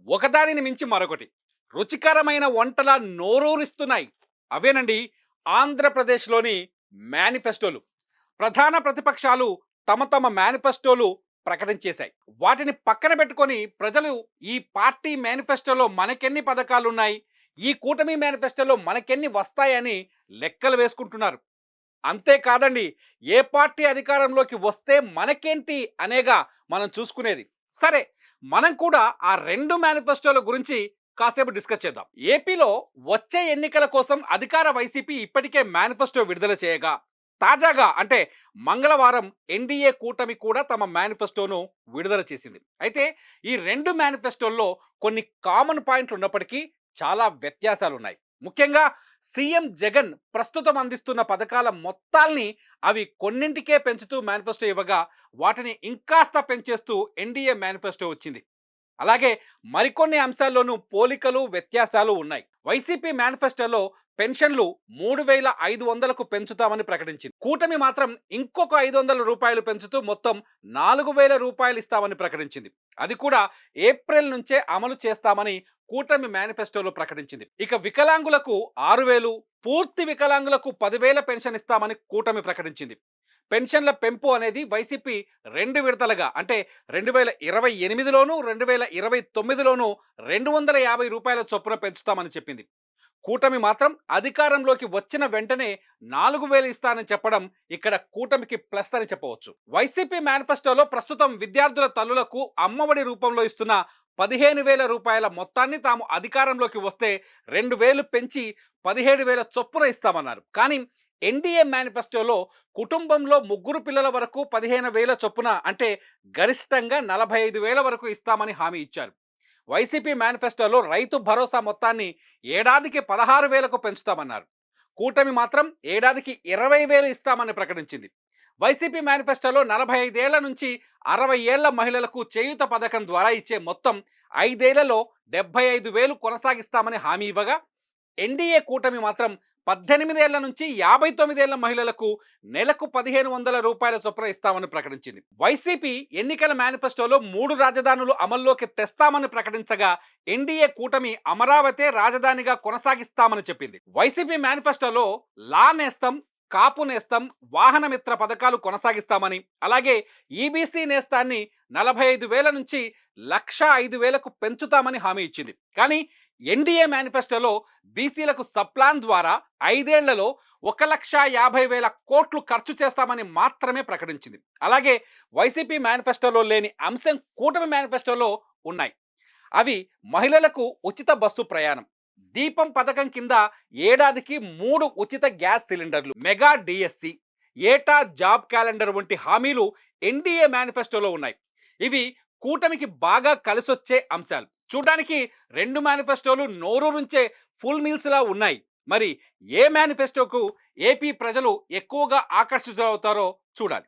ఒకదానిని మించి మరొకటి రుచికరమైన వంటల నోరూరిస్తున్నాయి. అవేనండి ఆంధ్రప్రదేశ్‌లోని మేనిఫెస్టోలు. ప్రధాన ప్రతిపక్షాలు తమ తమ మేనిఫెస్టోలు ప్రకటించేశాయి. వాటిని పక్కన పెట్టుకొని ప్రజలు ఈ పార్టీ మేనిఫెస్టోలో మనకెన్ని పథకాలున్నాయి, ఈ కూటమి మేనిఫెస్టోలో మనకెన్ని వస్తాయని లెక్కలు వేసుకుంటున్నారు. అంతే కాదండి, ఏ పార్టీ అధికారంలోకి వస్తే మనకేంటి అనేగా మనం చూసుకునేది. సరే, మనం కూడా ఆ 2 మేనిఫెస్టోల గురించి కాసేపు డిస్కస్ చేద్దాం. ఏపీలో వచ్చే ఎన్నికల కోసం అధికార వైసీపీ ఇప్పటికే మేనిఫెస్టో విడుదల చేయగా, తాజాగా అంటే మంగళవారం ఎన్డీఏ కూటమి కూడా తమ మేనిఫెస్టోను విడుదల చేసింది. అయితే ఈ 2 మేనిఫెస్టోల్లో కొన్ని కామన్ పాయింట్లు ఉన్నప్పటికీ చాలా వ్యత్యాసాలున్నాయి. ముఖ్యంగా సీఎం జగన్ ప్రస్తుతం అందిస్తున్న పథకాల మొత్తాల్ని అవి కొన్నింటికే పెంచుతూ మేనిఫెస్టో ఇవ్వగా, వాటిని ఇంకాస్త పెంచేస్తూ ఎన్డీఏ మేనిఫెస్టో వచ్చింది. అలాగే మరికొన్ని అంశాల్లోనూ పోలికలు వ్యత్యాసాలు ఉన్నాయి. వైసీపీ మేనిఫెస్టోలో పెన్షన్లు 3,500కు పెంచుతామని ప్రకటించింది. కూటమి మాత్రం ఇంకొక రూ. 500 పెంచుతూ మొత్తం 4,000 రూపాయలు ఇస్తామని ప్రకటించింది. అది కూడా ఏప్రిల్ నుంచే అమలు చేస్తామని కూటమి మేనిఫెస్టోలో ప్రకటించింది. ఇక వికలాంగులకు 6,000, పూర్తి వికలాంగులకు 10,000 పెన్షన్ ఇస్తామని కూటమి ప్రకటించింది. పెన్షన్ల పెంపు అనేది వైసీపీ 2 విడతలుగా అంటే 2028లోను 2029లోను రూ. 250 చొప్పున పెంచుతామని చెప్పింది. కూటమి మాత్రం అధికారంలోకి వచ్చిన వెంటనే 4,000 ఇస్తానని చెప్పడం ఇక్కడ కూటమికి ప్లస్ అని చెప్పవచ్చు. వైసీపీ మేనిఫెస్టోలో ప్రస్తుతం విద్యార్థుల తల్లులకు అమ్మఒడి రూపంలో ఇస్తున్న 15,000 రూపాయల మొత్తాన్ని తాము అధికారంలోకి వస్తే 2,000 పెంచి 17,000 చొప్పున ఇస్తామన్నారు. కానీ ఎన్డీఏ మేనిఫెస్టోలో కుటుంబంలో ముగ్గురు పిల్లల వరకు 15,000 చొప్పున అంటే గరిష్టంగా 45,000 వరకు ఇస్తామని హామీ ఇచ్చారు. వైసీపీ మేనిఫెస్టోలో రైతు భరోసా మొత్తాన్ని ఏడాదికి 16,000కు పెంచుతామన్నారు. కూటమి మాత్రం ఏడాదికి 20,000 ఇస్తామని ప్రకటించింది. వైసీపీ మేనిఫెస్టోలో 45 ఏళ్ల నుంచి 60 ఏళ్ల మహిళలకు చేయూత పథకం ద్వారా ఇచ్చే మొత్తం 5 ఏళ్లలో 75,000 కొనసాగిస్తామని హామీ ఇవ్వగా, ఎన్డీఏ కూటమి మాత్రం 18 ఏళ్ల నుంచి 59 ఏళ్ల మహిళలకు నెలకు 1,500 రూపాయల చొప్పున ఇస్తామని ప్రకటించింది. వైసీపీ ఎన్నికల మేనిఫెస్టోలో 3 రాజధానులు అమల్లోకి తెస్తామని ప్రకటించగా, ఎన్డీఏ కూటమి అమరావతి రాజధానిగా కొనసాగిస్తామని చెప్పింది. వైసీపీ మేనిఫెస్టోలో లా నేస్తం, కాపు నేస్తం, వాహన మిత్ర పథకాలు కొనసాగిస్తామని, అలాగే ఈబీసీ నేస్తాన్ని 45,000 నుంచి 1,05,000కు పెంచుతామని హామీ ఇచ్చింది. కానీ ఎన్డీఏ మేనిఫెస్టోలో బీసీలకు సప్లాన్ ద్వారా 5 ఏళ్లలో 1,50,000 కోట్లు ఖర్చు చేస్తామని మాత్రమే ప్రకటించింది. అలాగే వైసీపీ మేనిఫెస్టోలో లేని అంశం కూటమి మేనిఫెస్టోలో ఉన్నాయి. అవి మహిళలకు ఉచిత బస్సు ప్రయాణం, దీపం పథకం కింద ఏడాదికి 3 ఉచిత గ్యాస్ సిలిండర్లు, మెగా డిఎస్సి, ఏటా జాబ్ క్యాలెండర్ వంటి హామీలు ఎన్డీఏ మేనిఫెస్టోలో ఉన్నాయి. ఇవి కూటమికి బాగా కలిసొచ్చే అంశాలు. చూడడానికి 2 మేనిఫెస్టోలు నోరూరించే ఫుల్ మీల్స్ లా ఉన్నాయి. మరి ఏ మేనిఫెస్టోకు ఏపీ ప్రజలు ఎక్కువగా ఆకర్షితులవుతారో చూడాలి.